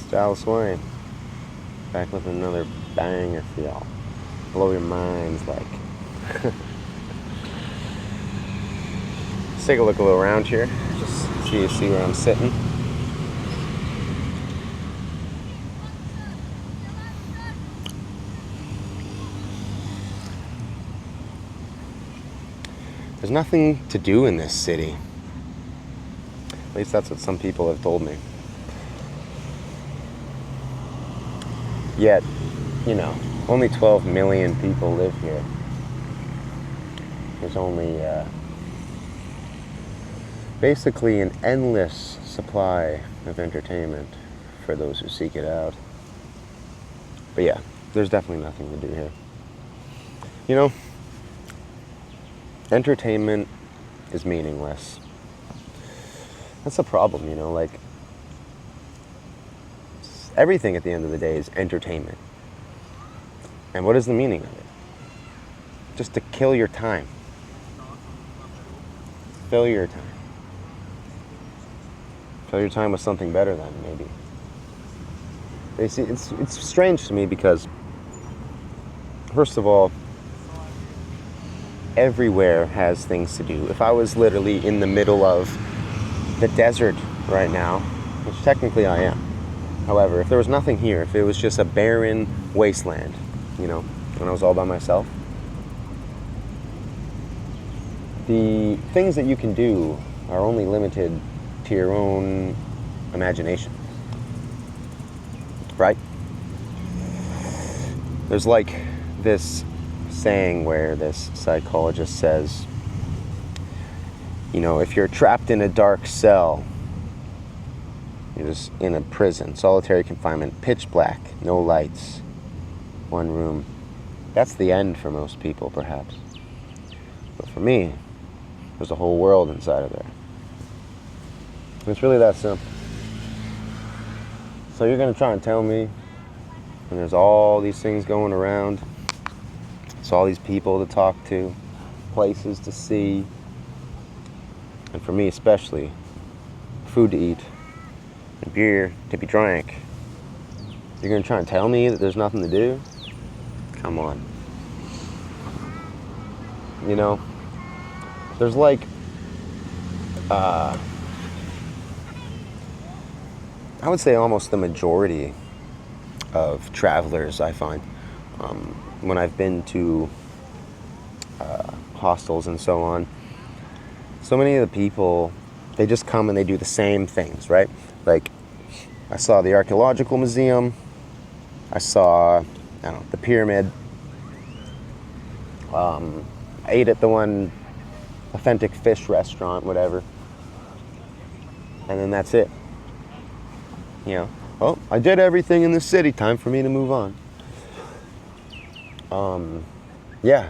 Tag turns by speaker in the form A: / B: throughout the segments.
A: Dallas Wayne, back with another banger for y'all. Blow your minds like. Let's take a look a little around here, just so you see where I'm sitting. There's nothing to do in this city. At least that's what some people have told me. Yet, only 12 million people live here. There's only basically an endless supply of entertainment for those who seek it out. But yeah, there's definitely nothing to do here. Entertainment is meaningless. That's the problem, everything at the end of the day is entertainment. And what is the meaning of it? Just to kill your time. Fill your time. Fill your time with something better then, maybe. You see, it's strange to me because, first of all, everywhere has things to do. If I was literally in the middle of the desert right now, which technically I am. However, if there was nothing here, if it was just a barren wasteland, when I was all by myself, the things that you can do are only limited to your own imagination. Right? There's like this saying where this psychologist says, if you're trapped in a dark cell, you're just in a prison, solitary confinement, pitch black, no lights, one room. That's the end for most people, perhaps. But for me, there's a whole world inside of there. It's really that simple. So you're going to try and tell me, and there's all these things going around, it's all these people to talk to, places to see, and for me especially, food to eat, and beer to be drank. You're going to try and tell me that there's nothing to do? Come on. There's like, I would say almost the majority of travelers I find, when I've been to hostels and so on, so many of the people, they just come and they do the same things, right? Like, I saw the archaeological museum, I saw, the pyramid, I ate at the one authentic fish restaurant, whatever, and then that's it. Oh, I did everything in the city, time for me to move on. Yeah,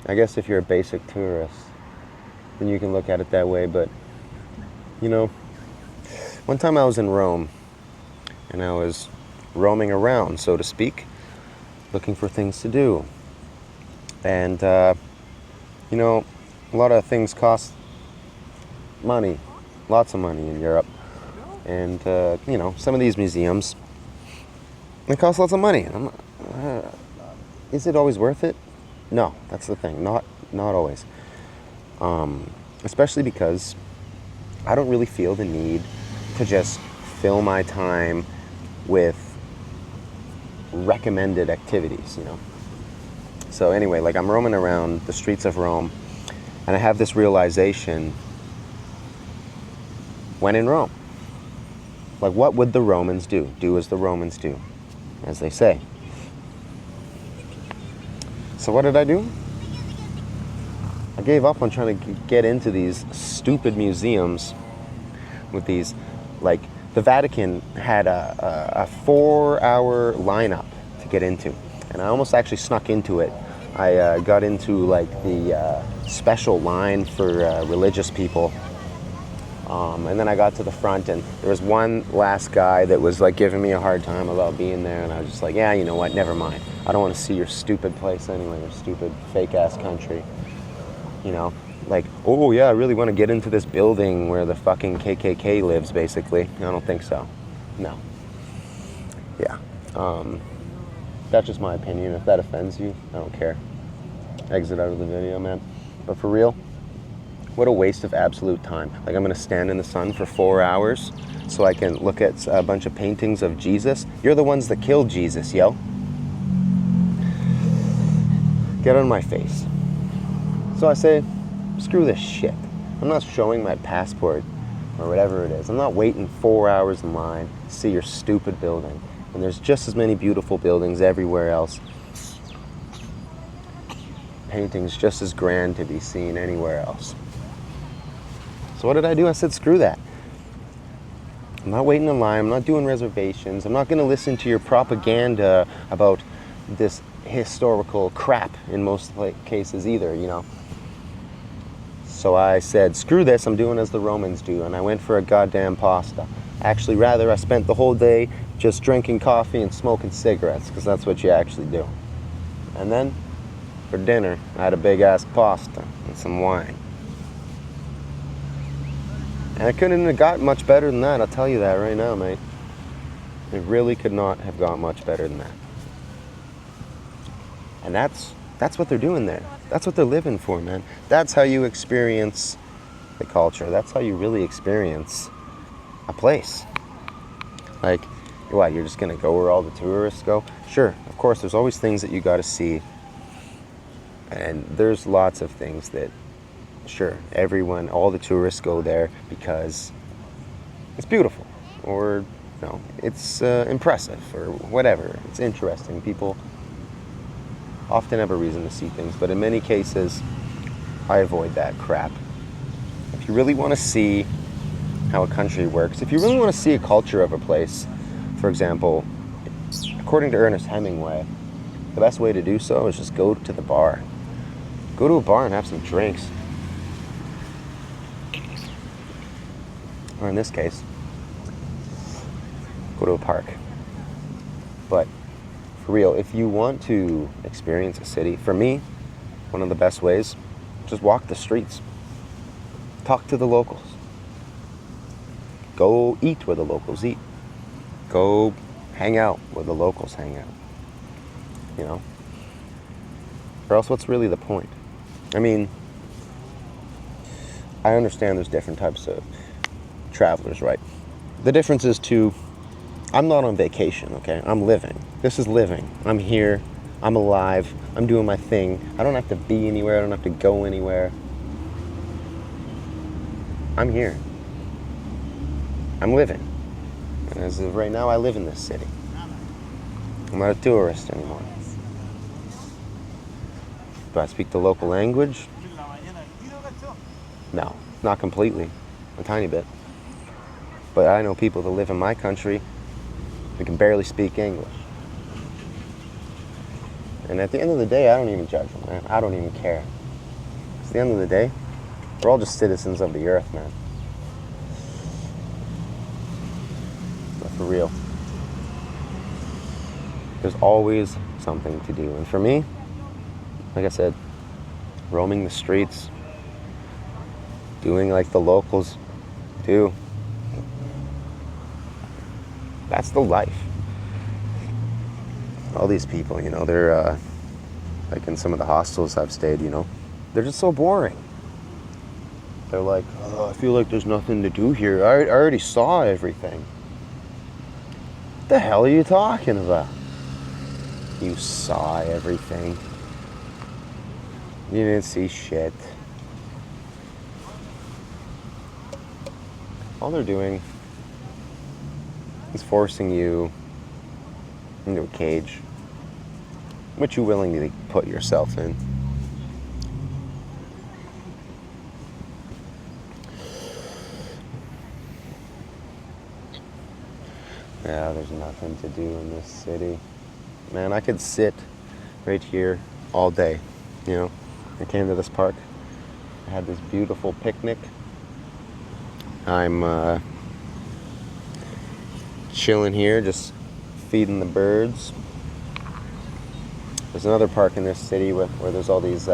A: I guess if you're a basic tourist, then you can look at it that way, but, one time I was in Rome, and I was roaming around, so to speak, looking for things to do. And, a lot of things cost money, lots of money in Europe. And, some of these museums, they cost lots of money. Is it always worth it? No, that's the thing. Not always. Especially because I don't really feel the need to just fill my time with recommended activities, So anyway, like I'm roaming around the streets of Rome, and I have this realization, when in Rome. Like, what would the Romans do? Do as the Romans do, as they say. So what did I do? I gave up on trying to get into these stupid museums with these, like, the Vatican had a 4-hour lineup to get into, and I almost actually snuck into it. I got into, like, the special line for religious people. And then I got to the front, and there was one last guy that was like giving me a hard time about being there, and I was just like, yeah, you know what, never mind. I don't want to see your stupid place anyway, your stupid fake-ass country. Like, oh yeah, I really want to get into this building where the fucking KKK lives, basically. I don't think so. No. Yeah. That's just my opinion. If that offends you, I don't care. Exit out of the video, man. But for real, what a waste of absolute time. Like, I'm gonna stand in the sun for 4 hours so I can look at a bunch of paintings of Jesus. You're the ones that killed Jesus, yo. Get on my face. So I say, screw this shit. I'm not showing my passport or whatever it is. I'm not waiting 4 hours in line to see your stupid building. And there's just as many beautiful buildings everywhere else. Paintings just as grand to be seen anywhere else. So what did I do? I said, screw that. I'm not waiting in line. I'm not doing reservations. I'm not going to listen to your propaganda about this historical crap in most cases either, you know. So I said, screw this. I'm doing as the Romans do. And I went for a goddamn pasta. Actually, rather, I spent the whole day just drinking coffee and smoking cigarettes, because that's what you actually do. And then, for dinner, I had a big-ass pasta and some wine. And it couldn't have got much better than that, I'll tell you that right now, mate. It really could not have got much better than that. And that's what they're doing there. That's what they're living for, man. That's how you experience the culture. That's how you really experience a place. Like, what, you're just gonna go where all the tourists go? Sure, of course, there's always things that you gotta see. And there's lots of things that, sure, everyone, all the tourists go there because it's beautiful, or, you know, it's impressive, or whatever. It's interesting. People often have a reason to see things, but in many cases, I avoid that crap. If you really want to see how a country works, if you really want to see a culture of a place, for example, according to Ernest Hemingway, the best way to do so is just go to the bar. Go to a bar and have some drinks. Or in this case, go to a park. But for real, if you want to experience a city, for me, one of the best ways, just walk the streets. Talk to the locals. Go eat where the locals eat. Go hang out where the locals hang out. You know? Or else what's really the point? I mean, I understand there's different types of travelers, right? The difference is too, I'm not on vacation, okay? I'm living. This is living. I'm here. I'm alive. I'm doing my thing. I don't have to be anywhere. I don't have to go anywhere. I'm here. I'm living. And as of right now, I live in this city. I'm not a tourist anymore. Do I speak the local language? No, not completely. A tiny bit. But I know people that live in my country who can barely speak English. And at the end of the day, I don't even judge them, man. I don't even care. At the end of the day, we're all just citizens of the earth, man. But for real, there's always something to do. And for me, like I said, roaming the streets, doing like the locals do, that's the life. All these people, you know, they're like in some of the hostels I've stayed, you know, they're just so boring. They're like, oh, I feel like there's nothing to do here. I already saw everything. What the hell are you talking about? You saw everything. You didn't see shit. All they're doing is forcing you into a cage, which you willingly put yourself in. Yeah, there's nothing to do in this city. Man, I could sit right here all day, you know. I came to this park. I had this beautiful picnic. I'm chilling here, just feeding the birds. There's another park in this city where there's all these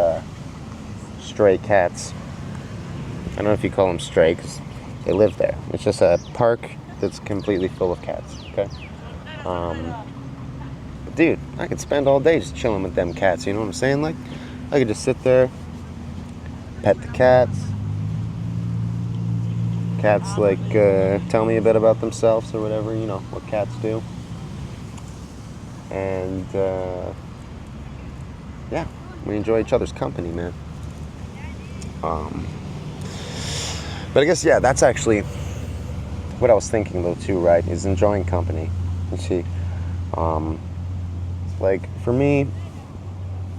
A: stray cats. I don't know if you call them stray, 'cause they live there. It's just a park that's completely full of cats, okay? But dude, I could spend all day just chilling with them cats, you know what I'm saying? Like, I could just sit there, pet the cats. Cats, like, tell me a bit about themselves or whatever, you know, what cats do. And, yeah, we enjoy each other's company, man. But I guess, yeah, that's actually what I was thinking, though, too, right, is enjoying company. You see, like, for me,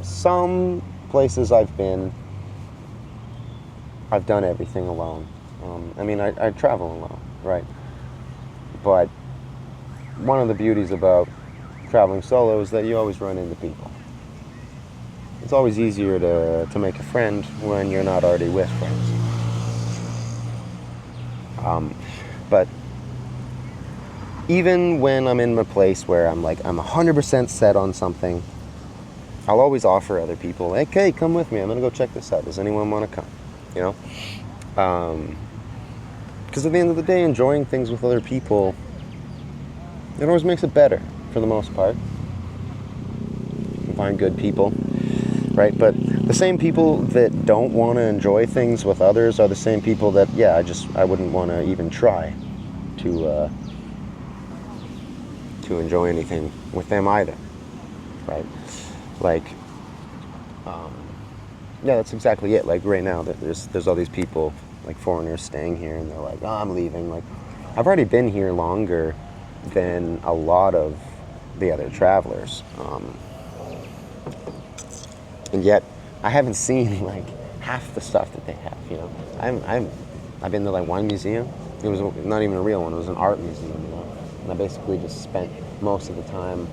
A: some places I've been, I've done everything alone. I mean, I travel alone, right? But one of the beauties about traveling solo is that you always run into people. It's always easier to make a friend when you're not already with friends. But even when I'm in a place where I'm 100% set on something, I'll always offer other people, like, hey, come with me. I'm going to go check this out. Does anyone want to come? You know? Because at the end of the day, enjoying things with other people, it always makes it better, for the most part. You can find good people, right? But the same people that don't want to enjoy things with others are the same people that, yeah, I wouldn't want to even try to enjoy anything with them either, right? Like, yeah, that's exactly it. Like right now, there's all these people, like foreigners staying here, and they're like, oh, I'm leaving. Like, I've already been here longer than a lot of the other travelers, and yet I haven't seen like half the stuff that they have. You know, I've been to like one museum. It was not even a real one. It was an art museum. You know, and I basically just spent most of the time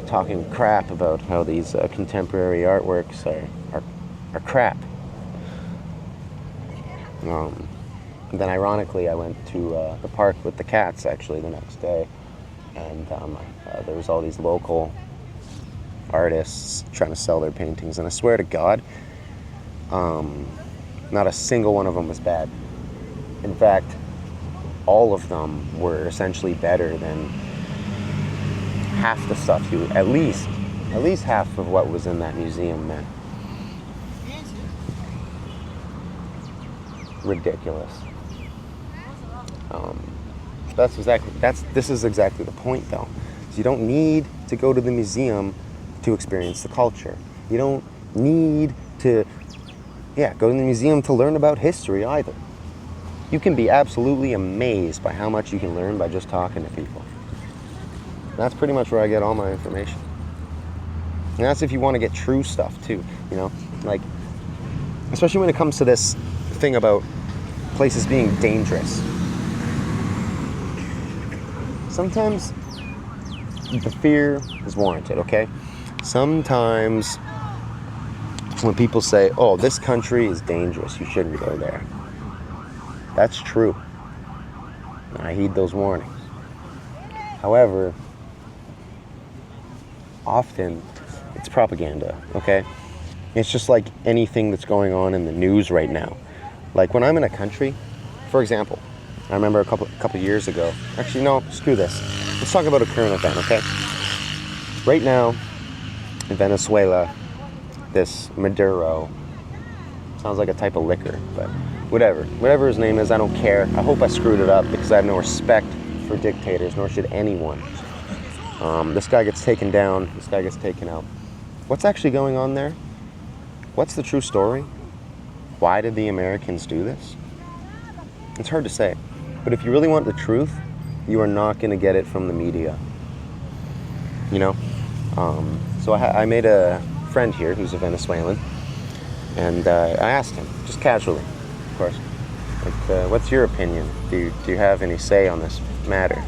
A: talking crap about how these contemporary artworks are crap. And then ironically, I went to the park with the cats actually the next day, and there was all these local artists trying to sell their paintings, and I swear to God, not a single one of them was bad. In fact, all of them were essentially better than half the stuff at least half of what was in that museum, man. Ridiculous. This is exactly the point, though. So you don't need to go to the museum to experience the culture. You don't need to, go to the museum to learn about history either. You can be absolutely amazed by how much you can learn by just talking to people. That's pretty much where I get all my information. And that's if you want to get true stuff too, you know? Like, especially when it comes to this thing about places being dangerous. Sometimes the fear is warranted, okay? Sometimes when people say, oh, this country is dangerous, you shouldn't go there. That's true. And I heed those warnings. However, often it's propaganda, okay? It's just like anything that's going on in the news right now. Like when I'm in a country, for example, I remember a couple years ago. Actually, no, screw this. Let's talk about a current event, okay? Right now, in Venezuela, this Maduro, sounds like a type of liquor, but whatever his name is, I don't care. I hope I screwed it up because I have no respect for dictators, nor should anyone. This guy gets taken down, this guy gets taken out. What's actually going on there? What's the true story? Why did the Americans do this? It's hard to say. But if you really want the truth, you are not going to get it from the media. You know? So I made a friend here who's a Venezuelan, and I asked him, just casually, of course, like, what's your opinion? Do you have any say on this matter?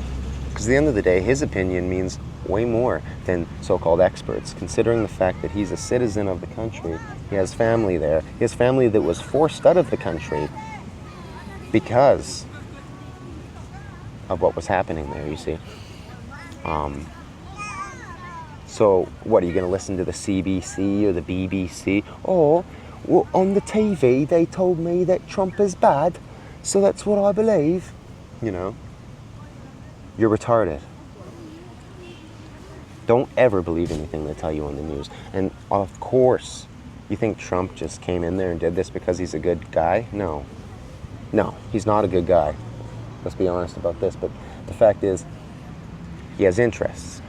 A: Because at the end of the day, his opinion means way more than so-called experts, considering the fact that he's a citizen of the country. He has family there. He has family that was forced out of the country because of what was happening there, you see. So what, are you going to listen to the CBC or the BBC? Or, well, on the TV they told me that Trump is bad, so that's what I believe. You know, you're retarded. Don't ever believe anything they tell you on the news. And of course, you think Trump just came in there and did this because he's a good guy? No. No, he's not a good guy. Let's be honest about this. But the fact is, he has interests.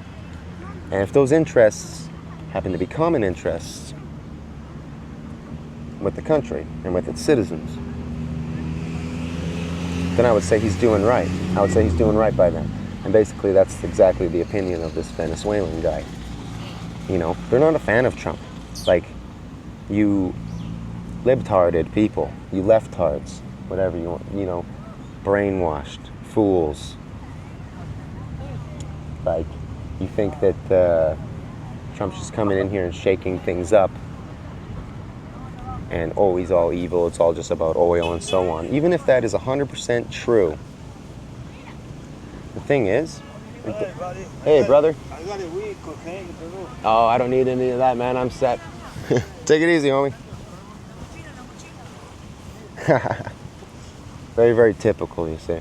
A: And if those interests happen to be common interests with the country and with its citizens, then I would say he's doing right. I would say he's doing right by them. And basically that's exactly the opinion of this Venezuelan guy. You know, they're not a fan of Trump. Like, you libtarded people, you leftards, whatever you want, you know, brainwashed, fools. Like, you think that Trump's just coming in here and shaking things up and, oh, he's all evil, it's all just about oil and so on. Even if that is 100% true, the thing is, hey, brother.
B: I got a week, cocaine, Peru.
A: Oh, I don't need any of that, man. I'm set. Take it easy, homie. Very, very typical, you see.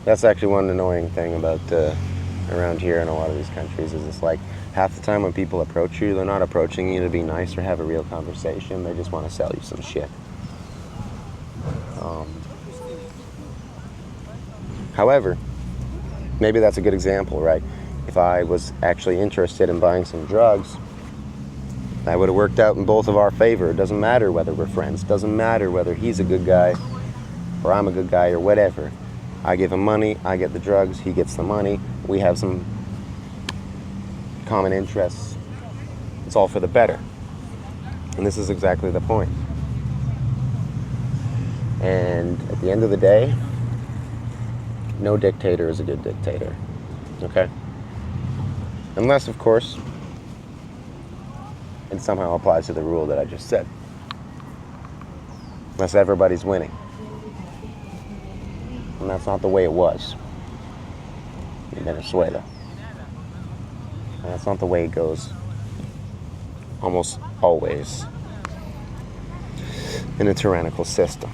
A: That's actually one annoying thing about around here in a lot of these countries is it's like half the time when people approach you, they're not approaching you to be nice or have a real conversation. They just want to sell you some shit. However, maybe that's a good example, right? If I was actually interested in buying some drugs, that would have worked out in both of our favor. It doesn't matter whether we're friends. It doesn't matter whether he's a good guy or I'm a good guy or whatever. I give him money, I get the drugs, he gets the money. We have some common interests. It's all for the better. And this is exactly the point. And at the end of the day, no dictator is a good dictator. Okay? Unless, of course, it somehow applies to the rule that I just said. Unless everybody's winning. And that's not the way it was in Venezuela. And that's not the way it goes almost always in a tyrannical system.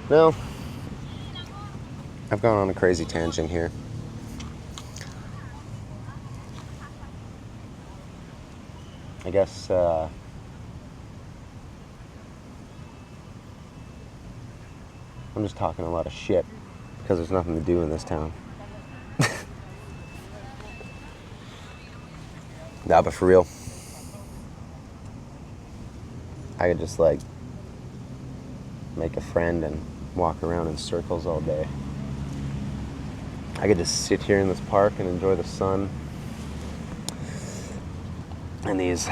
A: Now, I've gone on a crazy tangent here. I guess I'm just talking a lot of shit because there's nothing to do in this town. Nah, but for real, I could just like make a friend and walk around in circles all day. I could just sit here in this park and enjoy the sun and these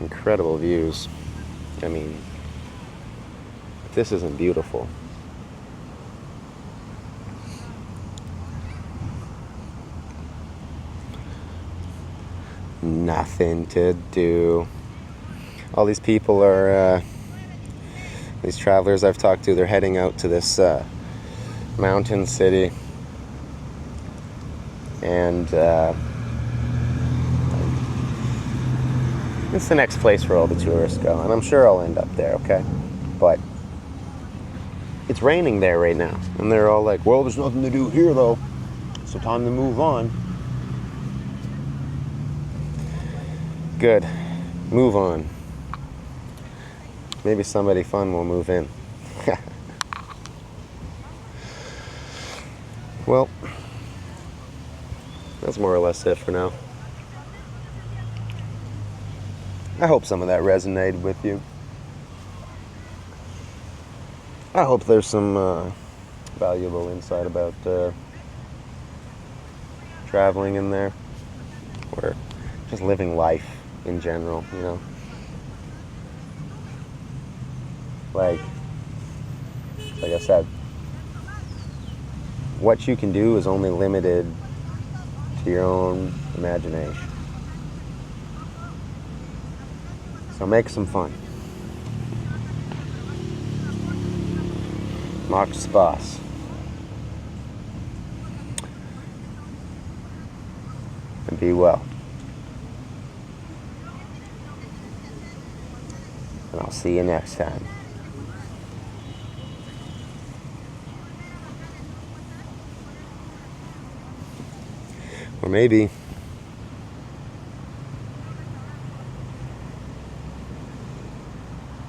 A: incredible views. I mean, if this isn't beautiful. Nothing to do. All these people are, these travelers I've talked to, they're heading out to this mountain city. And it's the next place where all the tourists go. And I'm sure I'll end up there, okay? But it's raining there right now. And they're all like, well, there's nothing to do here, though. So time to move on. Good. Move on. Maybe somebody fun will move in. Well, that's more or less it for now. I hope some of that resonated with you. I hope there's some valuable insight about traveling in there, or just living life in general, you know. Like I said, what you can do is only limited to your own imagination. So make some fun. Macht Spaß. And be well. And I'll see you next time. Or maybe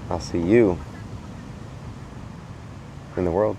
A: I'll see you in the world.